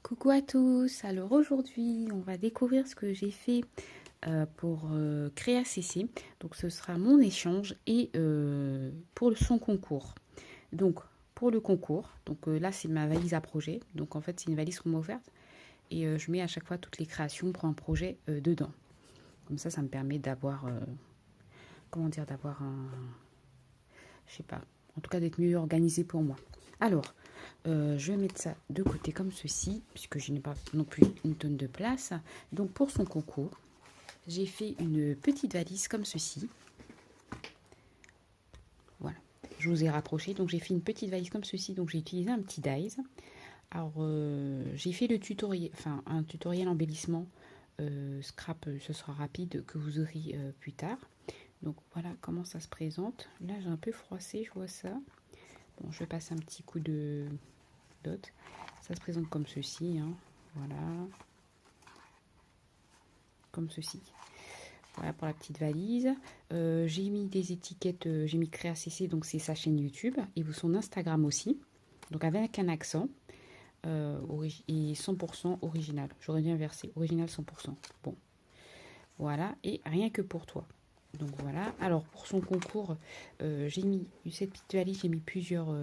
Coucou à tous, alors aujourd'hui on va découvrir ce que j'ai fait pour créer CC. Donc ce sera mon échange et pour son concours. Donc pour le concours, donc là c'est ma valise à projet. Donc en fait c'est une valise qu'on m'a offerte et je mets à chaque fois toutes les créations pour un projet dedans. Comme ça me permet d'avoir, comment dire, d'avoir un, je sais pas, en tout cas d'être mieux organisé pour moi. Alors, je vais mettre ça de côté comme ceci, puisque je n'ai pas non plus une tonne de place. Donc pour son concours, j'ai fait une petite valise comme ceci. Voilà, je vous ai rapproché. Donc j'ai fait une petite valise comme ceci. Donc j'ai utilisé un petit dies. Alors j'ai fait le tutoriel, enfin un tutoriel embellissement. Scrap, ce sera rapide que vous aurez plus tard. Donc voilà comment ça se présente. Là j'ai un peu froissé, je vois ça. Bon, je vais passer un petit coup de dot. Ça se présente comme ceci, hein. Voilà, comme ceci. Voilà pour la petite valise. J'ai mis des étiquettes, j'ai mis Créa CC, donc c'est sa chaîne YouTube et son Instagram aussi. Donc avec un accent et 100% original. J'aurais dû inverser, original 100%. Bon, voilà, et rien que pour toi. Donc voilà. Alors pour son concours, j'ai mis cette petite valise, j'ai mis plusieurs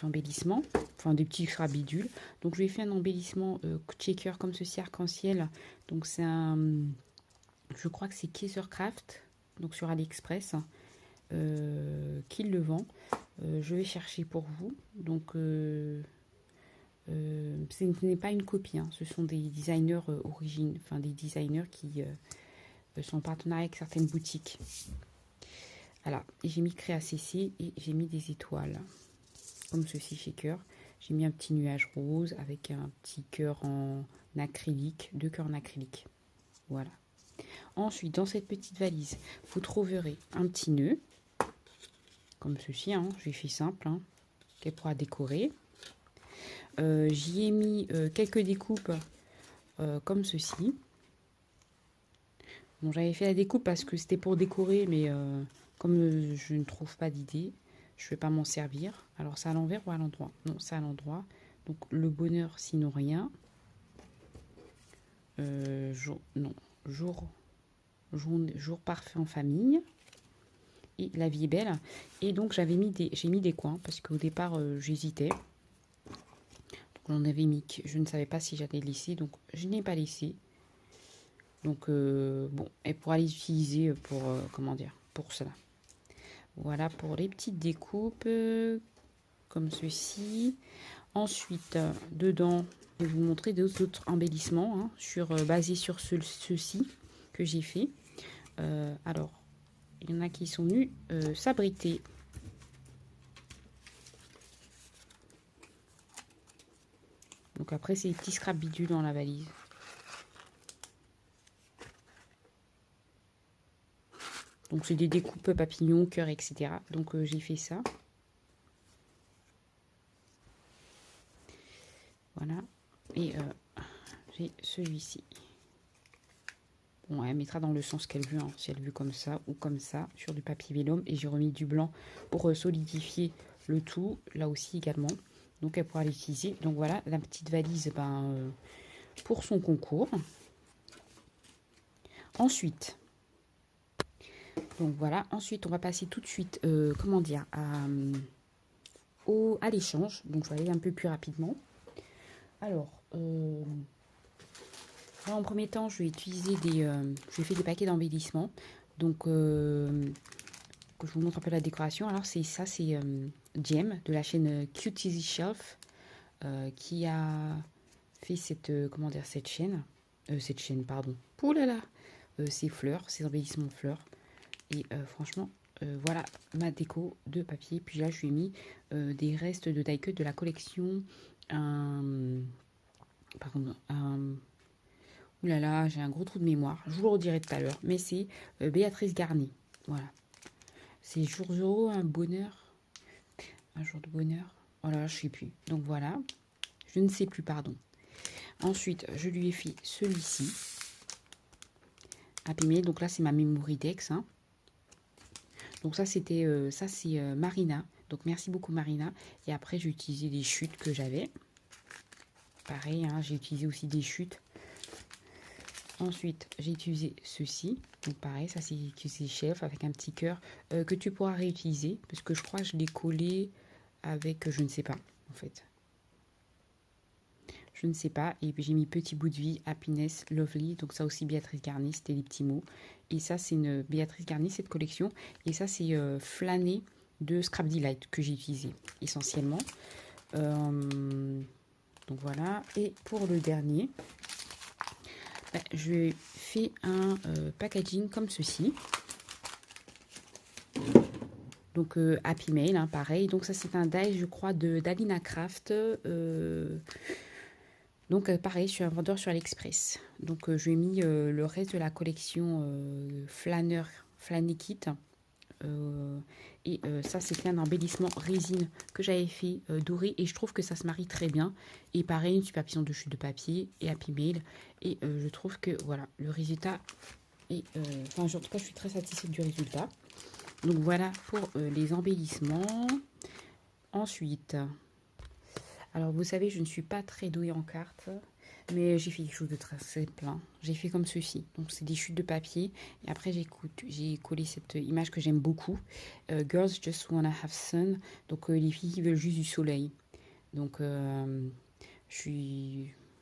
embellissements, enfin des petits bidules. Donc je lui ai fait un embellissement checker comme ceci arc-en-ciel. Donc c'est un, je crois que c'est Kaisercraft, donc sur AliExpress, qui le vend. Je vais chercher pour vous. Donc ce n'est pas une copie, hein. Ce sont des designers enfin des designers qui sont en partenariat avec certaines boutiques. Voilà, et j'ai mis Créa CC et j'ai mis des étoiles, comme ceci chez Cœur. J'ai mis un petit nuage rose avec un petit cœur en acrylique, deux cœurs en acrylique. Voilà. Ensuite, dans cette petite valise, vous trouverez un petit nœud, comme ceci, hein. J'ai fait simple, hein, qu'elle pourra décorer. J'y ai mis quelques découpes comme ceci. Bon, j'avais fait la découpe parce que c'était pour décorer, mais comme je ne trouve pas d'idée, je ne vais pas m'en servir. Alors, c'est à l'envers ou à l'endroit? Non, c'est à l'endroit. Donc, le bonheur, sinon rien. Non, jour, jour parfait en famille. Et la vie est belle. Et donc, j'ai mis des coins parce qu'au départ, j'hésitais. J'en avais mis, je ne savais pas si j'allais laisser, donc je n'ai pas laissé. Donc, bon, elle pourra les utiliser pour, comment dire, pour cela. Voilà pour les petites découpes, comme ceci. Ensuite, dedans, je vais vous montrer d'autres embellissements, hein, basés sur ceci que j'ai fait. Alors, il y en a qui sont venus s'abriter. Donc après, c'est des petits scrap bidules dans la valise. Donc c'est des découpes papillons, cœurs, etc. Donc j'ai fait ça. Voilà. Et j'ai celui-ci. Bon, elle mettra dans le sens qu'elle veut, hein, si elle veut comme ça ou comme ça, sur du papier vélum. Et j'ai remis du blanc pour solidifier le tout, là aussi également. Donc elle pourra l'utiliser. Donc voilà, la petite valise pour son concours. Ensuite, donc voilà, ensuite on va passer tout de suite, comment dire, à l'échange. Donc je vais aller un peu plus rapidement. Alors, là, en premier temps, je vais utiliser je vais faire des paquets d'embellissement. Donc, que je vous montre un peu la décoration. Alors, c'est Jem de la chaîne Cute Easy Shelf qui a fait comment dire, cette chaîne. Pardon. Ouh là là, ces fleurs, ces embellissements de fleurs. Et franchement, voilà ma déco de papier. Puis là, je lui ai mis des restes de die cut de la collection. Pardon, ouh là là, j'ai un gros trou de mémoire. Je vous le redirai tout à l'heure. Mais c'est Béatrice Garnier. Voilà. C'est jour zéro, un bonheur. Un jour de bonheur. Voilà, je ne sais plus. Donc voilà. Je ne sais plus, pardon. Ensuite, je lui ai fait celui-ci. Imprimé. Donc là, c'est ma Memory Dex, hein. Donc ça, c'est Marina. Donc merci beaucoup, Marina. Et après, j'ai utilisé des chutes que j'avais. pareil, hein, j'ai utilisé aussi des chutes. Ensuite, j'ai utilisé ceci. Donc pareil, ça c'est QC Shelf avec un petit cœur que tu pourras réutiliser. Parce que je crois que je l'ai collé avec, je ne sais pas en fait. Je ne sais pas. Et puis j'ai mis Petit bout de vie, Happiness, Lovely. Donc ça aussi Béatrice Garnier, c'était les petits mots. Et ça c'est une Béatrice Garnier, cette collection. Et ça c'est Flâner de Scrap Delight que j'ai utilisé essentiellement. Donc voilà. Et pour le dernier, je fais un packaging comme ceci. Donc Happy Mail, hein, pareil. Donc ça c'est un die, je crois, d'Alina Craft. Donc pareil, je suis un vendeur sur AliExpress. Donc je lui ai mis le reste de la collection Flanner Kit. Ça c'était un embellissement résine que j'avais fait doré et je trouve que ça se marie très bien. Et pareil, une supervision de chute de papier et Happy Mail. Et je trouve que voilà, le résultat est... en tout cas, je suis très satisfaite du résultat. Donc voilà pour les embellissements. Ensuite, alors vous savez, je ne suis pas très douée en cartes, mais j'ai fait quelque chose de très simple. Hein. J'ai fait comme ceci. Donc c'est des chutes de papier. Et après j'ai collé cette image que j'aime beaucoup. Girls just wanna have sun. Donc les filles qui veulent juste du soleil. Donc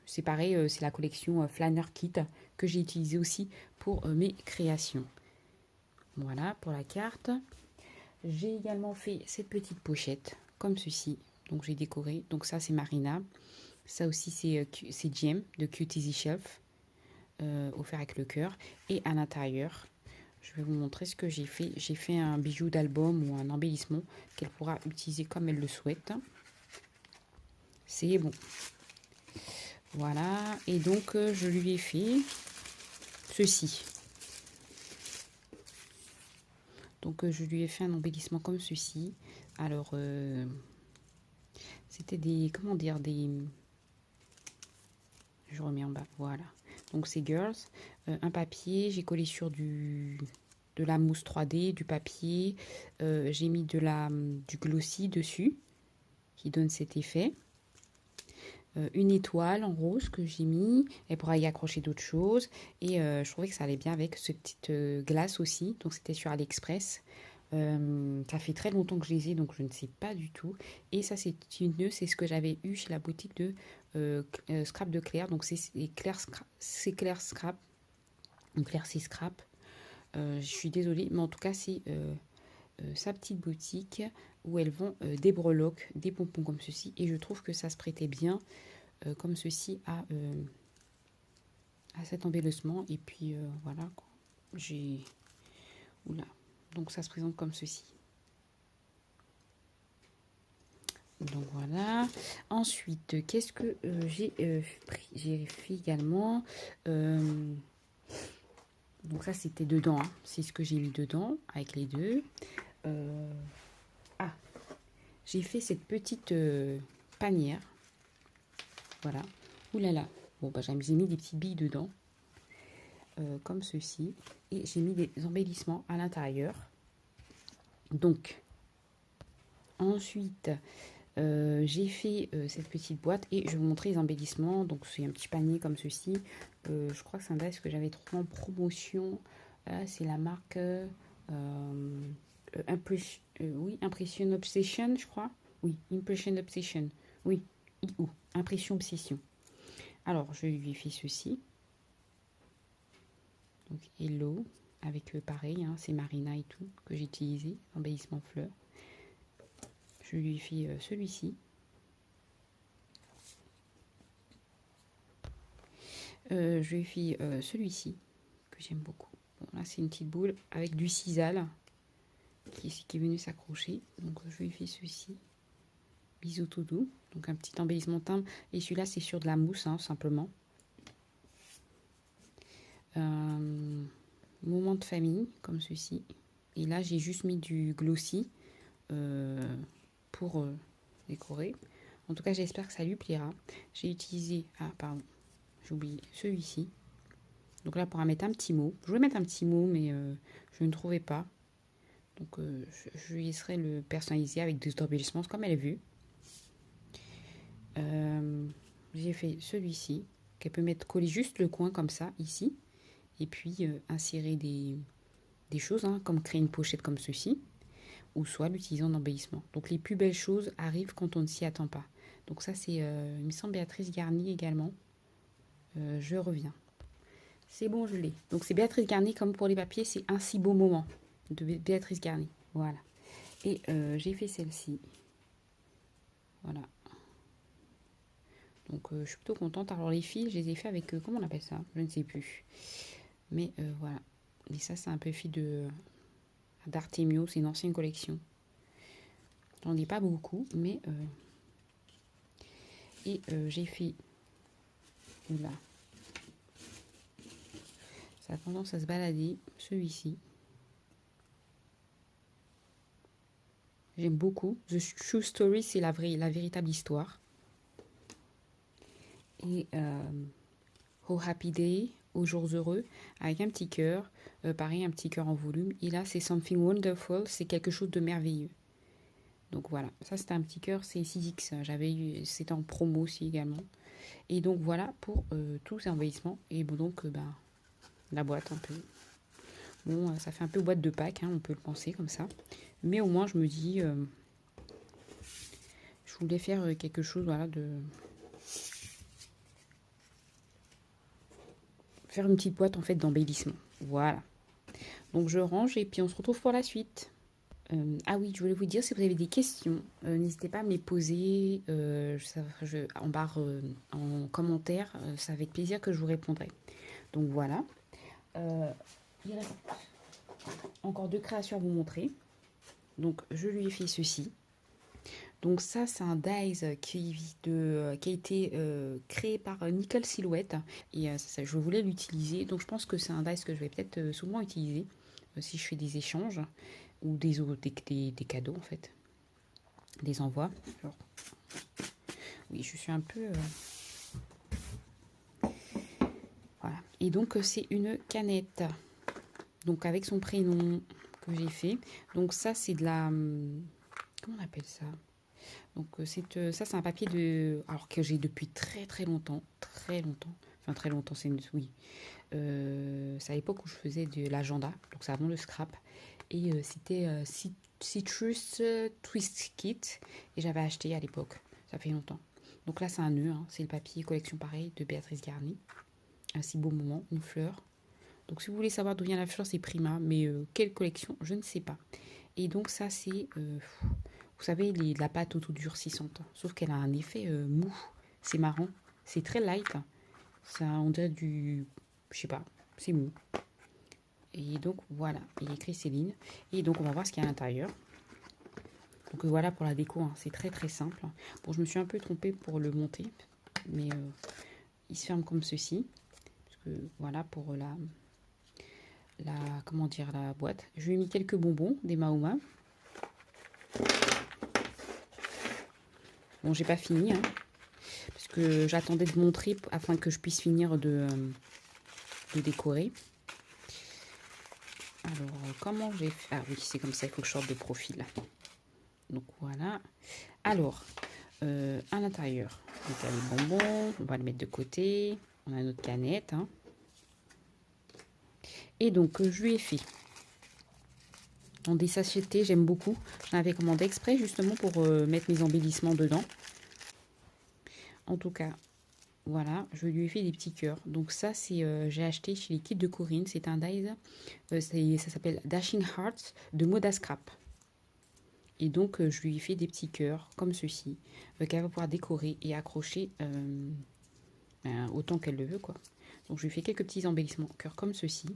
c'est pareil, c'est la collection Flanner Kit que j'ai utilisée aussi pour mes créations. Voilà pour la carte. J'ai également fait cette petite pochette comme ceci. Donc j'ai décoré. Donc ça c'est Marina. Ça aussi c'est Jem de Cute Easy Shelf. Offert avec le cœur. Et à l'intérieur, je vais vous montrer ce que j'ai fait. J'ai fait un bijou d'album ou un embellissement qu'elle pourra utiliser comme elle le souhaite. C'est bon. Voilà. Et donc je lui ai fait ceci. Donc je lui ai fait un embellissement comme ceci. Alors c'était des, comment dire, des... Je remets en bas, voilà. Donc c'est Girls. Un papier, j'ai collé sur de la mousse 3D, du papier. J'ai mis du glossy dessus, qui donne cet effet. Une étoile en rose que j'ai mis. Elle pourra y accrocher d'autres choses. Et je trouvais que ça allait bien avec ce petite glace aussi. Donc c'était sur AliExpress. Ça fait très longtemps que je les ai, donc je ne sais pas du tout. Et ça, c'est ce que j'avais eu chez la boutique de Scrap de Claire. Donc c'est Claire Scrap. Donc Claire, c'est Scrap. Je suis désolée, mais en tout cas, c'est sa petite boutique où elles vend des breloques, des pompons comme ceci. Et je trouve que ça se prêtait bien comme ceci à cet embellissement. Et puis voilà, quoi. Oula. Donc ça se présente comme ceci. Donc voilà. Ensuite, qu'est-ce que j'ai pris? J'ai fait également. Donc ça c'était dedans. Hein. C'est ce que j'ai mis dedans avec les deux. J'ai fait cette petite panière. Voilà. Ouh là là. Bon bah j'ai mis des petites billes dedans. Comme ceci. Et j'ai mis des embellissements à l'intérieur. Donc ensuite j'ai fait cette petite boîte et je vais vous montrer les embellissements. Donc c'est un petit panier comme ceci. Je crois que c'est un dice que j'avais trouvé en promotion. C'est la marque Impression Obsession, je crois. Oui, Impression Obsession. Oui, Impression Obsession. Alors je lui ai fait ceci. Donc Hello, avec pareil, hein, c'est Marina et tout que j'ai utilisé, embellissement fleurs. Je lui ai fait celui-ci. Je lui ai fait celui-ci, que j'aime beaucoup. Bon, là, c'est une petite boule avec du sisal qui est venu s'accrocher. Donc, je lui ai fait ceci. Bisous tout doux. Donc, un petit embellissement timbre. Et celui-là, c'est sur de la mousse, hein, simplement. Moment de famille, comme ceci. Et là, j'ai juste mis du glossy pour décorer. En tout cas, j'espère que ça lui plaira. J'ai utilisé... Ah, pardon. J'ai oublié celui-ci. Donc là, pour mettre un petit mot. Je voulais mettre un petit mot, mais je ne trouvais pas. Donc, je laisserai le personnaliser avec des embellissements comme elle est vue. J'ai j'ai fait celui-ci, qu'elle peut mettre coller juste le coin comme ça, ici. Et puis insérer des choses, hein, comme créer une pochette comme ceci. Ou soit l'utiliser en embellissement. Donc les plus belles choses arrivent quand on ne s'y attend pas. Donc ça c'est, il me semble, Béatrice Garnier également. Je reviens. C'est bon, je l'ai. Donc c'est Béatrice Garnier, comme pour les papiers, c'est Un si beau moment de Béatrice Garnier. Voilà. Et j'ai fait celle-ci. Voilà. Donc je suis plutôt contente. Alors les fils, je les ai fait avec, comment on appelle ça? Je ne sais plus. Mais voilà. Et ça c'est un peu fil de d'Artemio, c'est une ancienne collection. J'en ai pas beaucoup, mais j'ai fait là. Ça a tendance à se balader, celui-ci. J'aime beaucoup. The True Story, c'est la véritable histoire. Et Oh Happy Day, aux jours heureux, avec un petit cœur. Pareil, un petit cœur en volume. Et là, c'est Something Wonderful, c'est quelque chose de merveilleux. Donc voilà, ça c'était un petit cœur, c'est 6X. J'avais eu, c'était en promo aussi également. Et donc voilà pour tous ces embellissements. Et bon, donc, la boîte un peu. Bon, ça fait un peu boîte de Pâques, hein, on peut le penser comme ça. Mais au moins, je me dis, je voulais faire quelque chose, voilà, faire une petite boîte en fait d'embellissement. Voilà. Donc je range et puis on se retrouve pour la suite. Ah oui, je voulais vous dire, si vous avez des questions, n'hésitez pas à me les poser en barre, en commentaire. C'est avec plaisir que je vous répondrai. Donc voilà. Il reste encore deux créations à vous montrer. Donc je lui ai fait ceci. Donc ça, c'est un dies qui a été créé par Nickel Silhouette. Et je voulais l'utiliser. Donc je pense que c'est un dies que je vais peut-être souvent utiliser si je fais des échanges ou des cadeaux en fait. Des envois. Alors, oui, je suis un peu... Voilà. Et donc c'est une canette. Donc avec son prénom que j'ai fait. Donc ça, c'est de la... Comment on appelle ça? Donc ça c'est un papier alors que j'ai depuis très très longtemps, enfin très longtemps, oui, c'est à l'époque où je faisais de l'agenda, donc c'est avant le scrap, et c'était Citrus Twist Kit, et j'avais acheté à l'époque, ça fait longtemps. Donc là c'est un nœud, hein, c'est le papier collection pareil de Béatrice Garnier, un si beau moment, une fleur. Donc si vous voulez savoir d'où vient la fleur, c'est Prima, mais quelle collection, je ne sais pas. Et donc ça c'est vous savez, la pâte autodurcissante. Sauf qu'elle a un effet mou. C'est marrant. C'est très light. Ça, on dirait du... Je sais pas. C'est mou. Et donc, voilà. Il y a écrit Céline. Et donc, on va voir ce qu'il y a à l'intérieur. Donc, voilà pour la déco. Hein. C'est très, très simple. Bon, je me suis un peu trompée pour le monter. Mais il se ferme comme ceci. Parce que, voilà, pour comment dire, la boîte. Je lui ai mis quelques bonbons, des Mahoma. Bon, j'ai pas fini, hein, parce que j'attendais de montrer afin que je puisse finir de décorer. Alors, comment j'ai fait? Ah oui, c'est comme ça, il faut que je sorte de profil. Donc voilà. Alors, à l'intérieur, donc il y a les bonbons, on va le mettre de côté. On a notre canette. Hein. Et donc, je lui ai fait en des sachets, j'aime beaucoup. J'en avais commandé exprès justement pour mettre mes embellissements dedans. En tout cas, voilà, je lui ai fait des petits cœurs. Donc ça, c'est j'ai acheté chez les Kits de Corinne. C'est un dies, ça s'appelle Dashing Hearts de Moda Scrap. Et donc, je lui ai fait des petits cœurs comme ceci, qu'elle va pouvoir décorer et accrocher autant qu'elle le veut, quoi. Donc, je lui ai fait quelques petits embellissements cœurs comme ceci.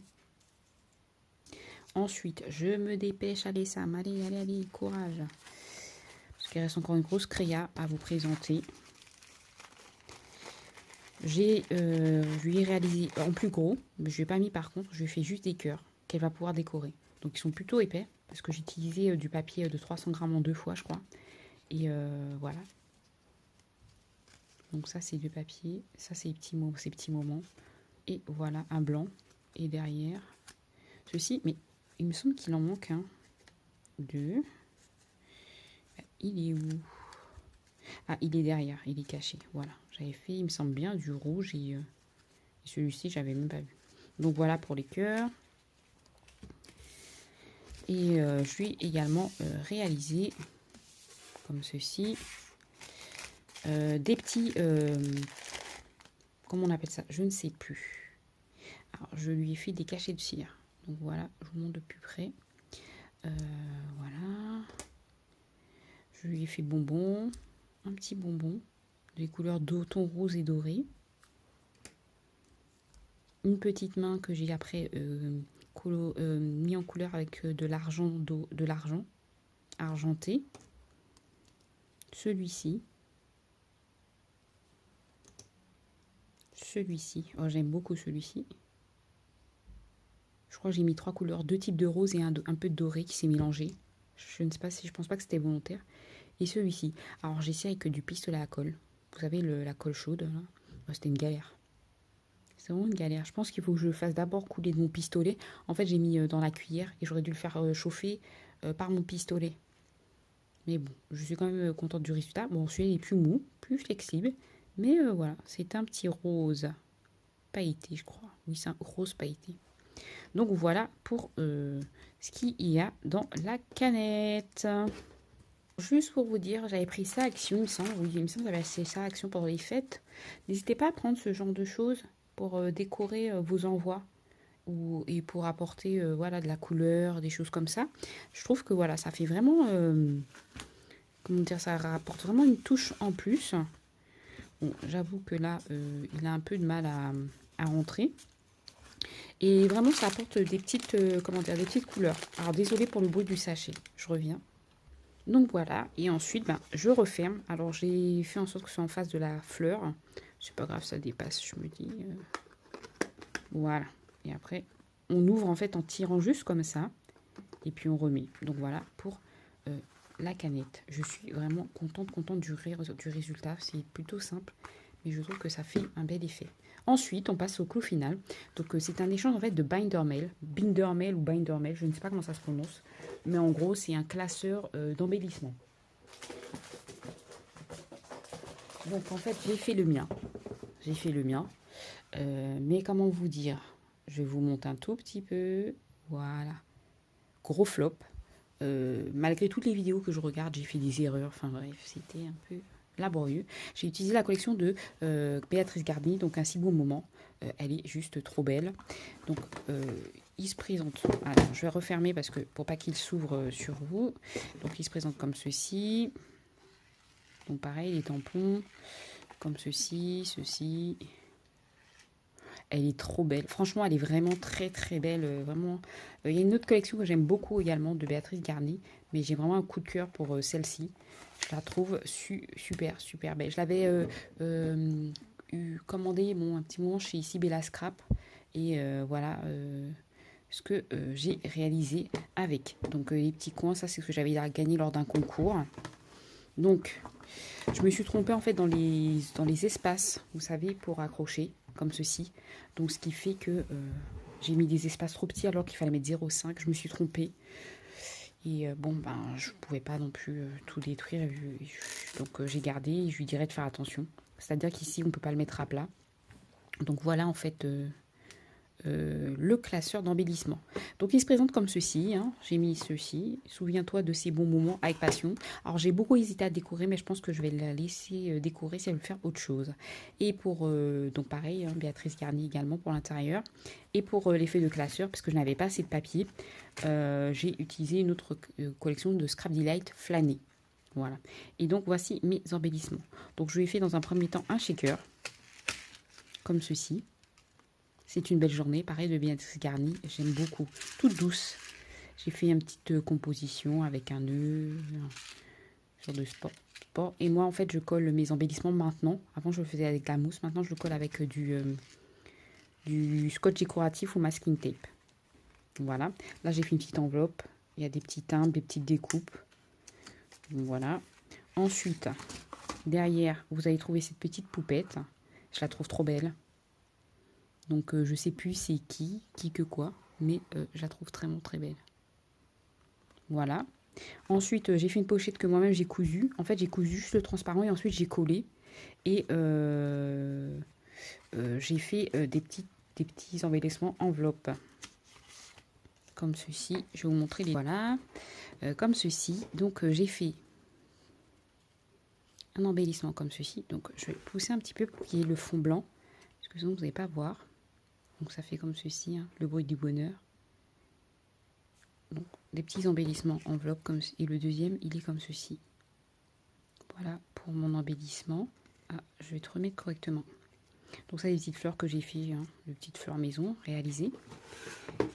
Ensuite, je me dépêche. Allez, Sam, allez, courage. Parce qu'il reste encore une grosse créa à vous présenter. Je lui ai réalisé en plus gros, mais je ne lui ai pas mis par contre, je lui ai fait juste des cœurs qu'elle va pouvoir décorer. Donc ils sont plutôt épais, parce que j'ai utilisé du papier de 300 grammes en 2 fois, je crois. Et voilà. Donc ça c'est du papier, ça c'est ces petits moments. Et voilà, un blanc. Et derrière, ceci, mais il me semble qu'il en manque un. Deux. Il est où? Ah, il est derrière, il est caché. Voilà, J'avais fait, il me semble bien, du rouge et celui-ci, j'avais même pas vu. Donc voilà pour les cœurs. Et je vais également réaliser, comme ceci, des petits... comment on appelle ça? Je ne sais plus. Alors, je lui ai fait des cachets de cire. Donc voilà, je vous montre de plus près. Voilà. Je lui ai fait bonbon. Un petit bonbon. Des couleurs d'automne rose et doré. Une petite main que j'ai après mis en couleur avec de l'argent argenté. Celui-ci. Celui-ci. Oh, j'aime beaucoup celui-ci. Je crois que j'ai mis 3 couleurs, 2 types de rose et un peu de doré qui s'est mélangé. Je ne sais pas si je pense pas que c'était volontaire. Et celui-ci. Alors j'essaie avec du pistolet à colle. Vous savez la colle chaude là. C'était une galère. C'est vraiment une galère. Je pense qu'il faut que je fasse d'abord couler de mon pistolet. En fait j'ai mis dans la cuillère et j'aurais dû le faire chauffer par mon pistolet. Mais bon, je suis quand même contente du résultat. Bon, celui-là est plus mou, plus flexible. Mais voilà, c'est un petit rose pailleté, je crois. Oui, c'est un rose pailleté. Donc voilà pour ce qu'il y a dans la canette. Juste pour vous dire, j'avais pris ça Action, il me semble. Oui, il me semble que j'avais acheté ça Action pendant les fêtes. N'hésitez pas à prendre ce genre de choses pour décorer vos envois et pour apporter voilà, de la couleur, des choses comme ça. Je trouve que voilà, ça fait vraiment... comment dire, ça rapporte vraiment une touche en plus. Bon, j'avoue que là, il a un peu de mal à rentrer. Et vraiment, ça apporte des petites, comment dire, des petites couleurs. Alors, désolé pour le bruit du sachet. Je reviens. Donc, voilà. Et ensuite, je referme. Alors, j'ai fait en sorte que ce soit en face de la fleur. C'est pas grave, ça dépasse, je me dis. Voilà. Et après, on ouvre en fait en tirant juste comme ça. Et puis, on remet. Donc, voilà pour la canette. Je suis vraiment contente du résultat. C'est plutôt simple. Mais je trouve que ça fait un bel effet. Ensuite, on passe au clou final. Donc, c'est un échange en fait de Bindermail. Bindermail ou Bindermail, je ne sais pas comment ça se prononce. Mais en gros, c'est un classeur d'embellissement. Donc, en fait, j'ai fait le mien. Mais comment vous dire? Je vais vous monter un tout petit peu. Voilà. Gros flop. Malgré toutes les vidéos que je regarde, j'ai fait des erreurs. Enfin bref, c'était un peu laborieux. J'ai utilisé la collection de Béatrice Garnier, donc un si beau moment. Elle est juste trop belle. Donc, il se présente. Alors, je vais refermer parce que pour pas qu'il s'ouvre sur vous. Donc, il se présente comme ceci. Donc, pareil, les tampons comme ceci. Elle est trop belle. Franchement, elle est vraiment très très belle. Vraiment. Il y a une autre collection que j'aime beaucoup également de Béatrice Garnier, mais j'ai vraiment un coup de cœur pour celle-ci. Je la trouve super belle. Je l'avais commandé un petit moment chez ici Bella Scrap et voilà ce que j'ai réalisé avec. Donc les petits coins, ça c'est ce que j'avais gagné lors d'un concours. Donc je me suis trompée en fait dans les espaces, vous savez, pour accrocher comme ceci. Donc ce qui fait que j'ai mis des espaces trop petits alors qu'il fallait mettre 0,5. Je me suis trompée. Et je ne pouvais pas non plus tout détruire. Donc j'ai gardé et je lui dirais de faire attention. C'est-à-dire qu'ici, on ne peut pas le mettre à plat. Donc voilà en fait le classeur d'embellissement. Donc il se présente comme ceci. Hein. J'ai mis ceci. Souviens-toi de ces bons moments avec passion. Alors j'ai beaucoup hésité à décorer, mais je pense que je vais la laisser décorer si elle veut faire autre chose. Et pour, donc pareil, Béatrice Garnier également pour l'intérieur. Et pour l'effet de classeur, parce que je n'avais pas assez de papier, j'ai utilisé une autre collection de Scrap Delight Flâné. Voilà. Et donc voici mes embellissements. Donc je lui ai fait dans un premier temps un shaker, comme ceci. C'est une belle journée, pareil de Béatrice Garnier, j'aime beaucoup, toute douce. J'ai fait une petite composition avec un nœud, sur de sport. Et moi en fait je colle mes embellissements maintenant. Avant je le faisais avec la mousse, maintenant je le colle avec du scotch décoratif ou masking tape. Voilà, là j'ai fait une petite enveloppe, il y a des petits timbres, des petites découpes. Voilà. Ensuite, derrière, vous allez trouver cette petite poupette. Je la trouve trop belle. Donc, je sais plus c'est qui que quoi. Mais je la trouve vraiment très belle. Voilà. Ensuite, j'ai fait une pochette que moi-même j'ai cousue. En fait, j'ai cousu juste le transparent et ensuite j'ai collé. Et j'ai fait des petits embellissements enveloppes. Comme ceci. Je vais vous montrer les... Voilà. Comme ceci. Donc j'ai fait un embellissement comme ceci. Donc je vais pousser un petit peu pour qu'il y ait le fond blanc. Parce que sinon vous n'allez pas voir. Donc ça fait comme ceci. Hein, le bruit du bonheur. Donc des petits embellissements enveloppes. Comme... Et le deuxième, il est comme ceci. Voilà pour mon embellissement. Ah, je vais te remettre correctement. Donc ça, les petites fleurs que j'ai fait, hein, les petites fleurs maison réalisées.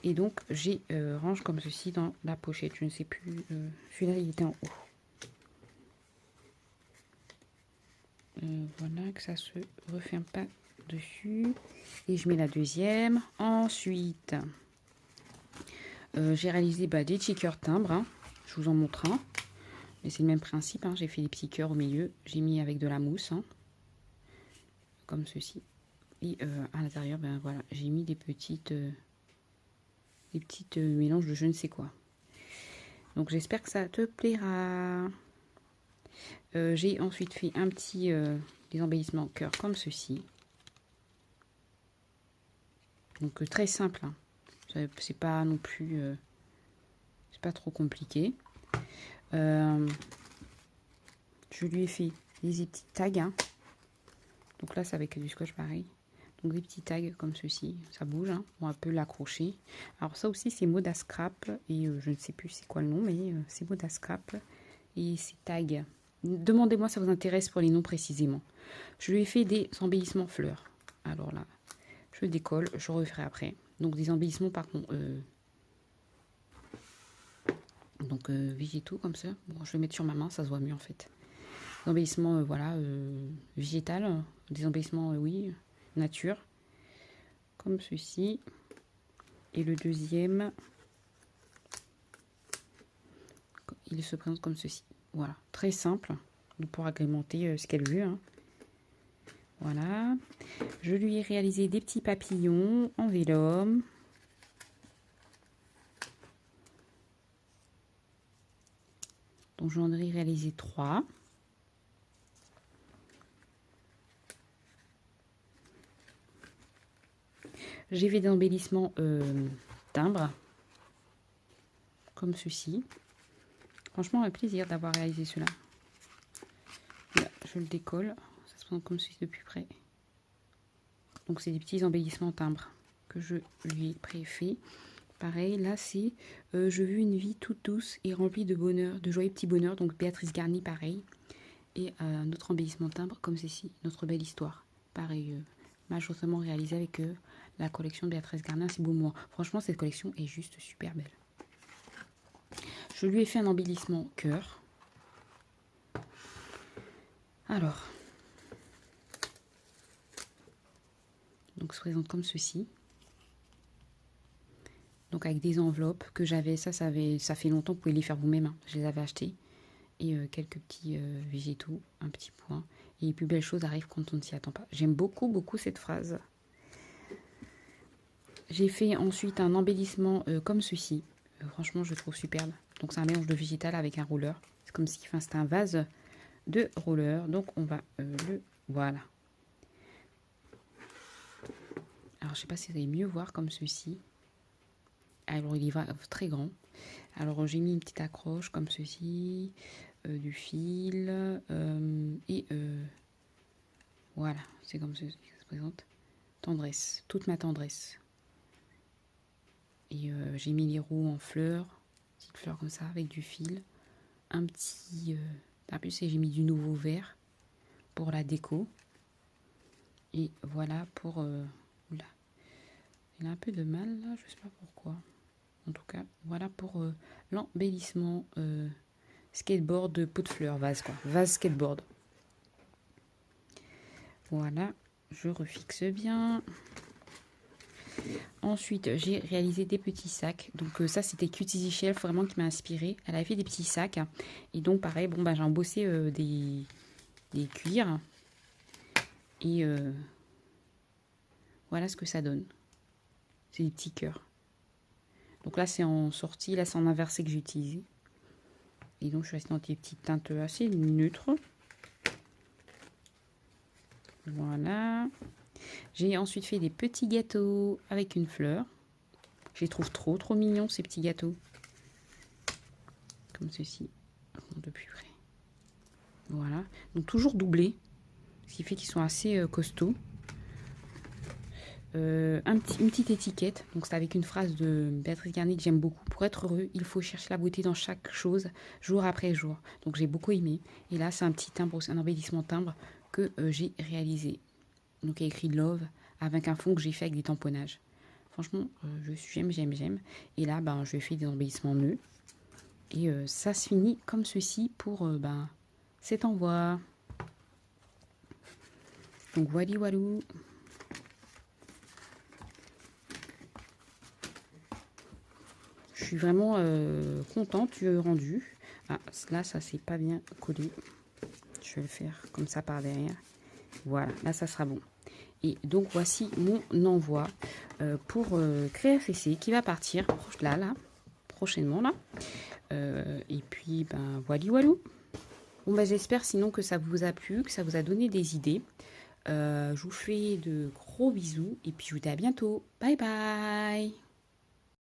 Et donc, j'ai range comme ceci dans la pochette. Je ne sais plus, celui-là, il était en haut. Voilà, que ça se referme pas dessus. Et je mets la deuxième. Ensuite, j'ai réalisé des petits cœurs timbres. Hein. Je vous en montre un. Mais c'est le même principe. Hein. J'ai fait des petits cœurs au milieu. J'ai mis avec de la mousse. Hein, comme ceci. Et à l'intérieur, ben voilà, j'ai mis des petites mélanges de je ne sais quoi. Donc j'espère que ça te plaira. J'ai ensuite fait un petit des embellissements cœur comme ceci. Donc très simple. Hein. C'est pas non plus, c'est pas trop compliqué. Je lui ai fait des petits tags. Hein. Donc là, c'est avec du scotch pareil. Donc des petits tags comme ceci, ça bouge, hein. On peut l'accrocher. Alors ça aussi c'est Moda Scrap et je ne sais plus c'est quoi le nom, mais c'est Moda Scrap et ces tags. Demandez-moi si ça vous intéresse pour les noms précisément. Je lui ai fait des embellissements fleurs. Alors là, je décolle, je referai après. Donc des embellissements par contre, végétaux comme ça. Bon, je vais mettre sur ma main, ça se voit mieux en fait. Des embellissements voilà, végétal, des embellissements oui. Nature comme ceci et le deuxième il se présente comme ceci. Voilà, très simple pour agrémenter ce qu'elle veut. Hein. Voilà, je lui ai réalisé des petits papillons en vélum. Donc j'en ai réalisé 3. J'ai fait des embellissements timbres, comme ceci. Franchement, un plaisir d'avoir réalisé cela. Là, je le décolle, ça se présente comme ceci de plus près. Donc c'est des petits embellissements timbres que je lui ai préfait. Pareil, là c'est je veux une vie toute douce et remplie de bonheur, de joyeux petits bonheurs. Donc Béatrice Garny, pareil. Et un autre embellissement timbre comme ceci, notre belle histoire. Pareil, majoritairement réalisé avec la collection de Béatrice Garnin, c'est beau moi. Franchement, cette collection est juste super belle. Je lui ai fait un embellissement cœur. Alors, donc se présente comme ceci. Donc avec des enveloppes que j'avais, ça fait longtemps, vous pouvez les faire vous-même. Hein. Je les avais achetées. Et quelques petits végétaux, un petit point. Et les plus belles choses arrivent quand on ne s'y attend pas. J'aime beaucoup, beaucoup cette phrase. J'ai fait ensuite un embellissement comme ceci. Franchement, je le trouve superbe. Donc, c'est un mélange de végétal avec un rouleur. C'est comme si c'est un vase de rouleur. Donc, on va le... Voilà. Alors, je ne sais pas si vous allez mieux voir comme ceci. Alors, il est très grand. Alors, j'ai mis une petite accroche comme ceci. Du fil. Et voilà. C'est comme ceci que ça se présente. Tendresse. Toute ma tendresse. Et j'ai mis les roues en fleurs, petites fleurs comme ça, avec du fil. Un petit... en plus, j'ai mis du nouveau vert pour la déco. Et voilà pour... là. Il a un peu de mal, là, je sais pas pourquoi. En tout cas, voilà pour l'embellissement skateboard de pot de fleurs, vase quoi. Vase skateboard. Voilà, je refixe bien. Ensuite, j'ai réalisé des petits sacs. Donc ça, c'était Cutie Shelf vraiment qui m'a inspiré. Elle avait fait des petits sacs. Et donc, pareil, bon, j'ai embossé des cuirs. Et voilà ce que ça donne. C'est des petits cœurs. Donc là, c'est en sortie. Là, c'est en inversé que j'ai utilisé. Et donc, je suis restée dans des petites teintes assez neutres. Voilà. J'ai ensuite fait des petits gâteaux avec une fleur. Je les trouve trop mignons, ces petits gâteaux. Comme ceci. De plus près. Voilà. Donc toujours doublés. Ce qui fait qu'ils sont assez costauds. Une petite étiquette. Donc c'est avec une phrase de Béatrice Garnier que j'aime beaucoup. Pour être heureux, il faut chercher la beauté dans chaque chose, jour après jour. Donc j'ai beaucoup aimé. Et là, c'est un petit timbre, un embellissement timbre que j'ai réalisé. Donc il y a écrit Love avec un fond que j'ai fait avec des tamponnages. Franchement, j'aime. Et là, ben, je fais des embellissements nœuds. Et ça se finit comme ceci pour cet envoi. Donc voilà, voilou. Je suis vraiment contente du rendu. Ah, là, ça s'est pas bien collé. Je vais le faire comme ça par derrière. Voilà, là, ça sera bon. Et donc, voici mon envoi pour CréaFC qui va partir là, prochainement, là. Et puis, ben, voilou. Bon, ben, j'espère sinon que ça vous a plu, que ça vous a donné des idées. Je vous fais de gros bisous et puis je vous dis à bientôt. Bye bye!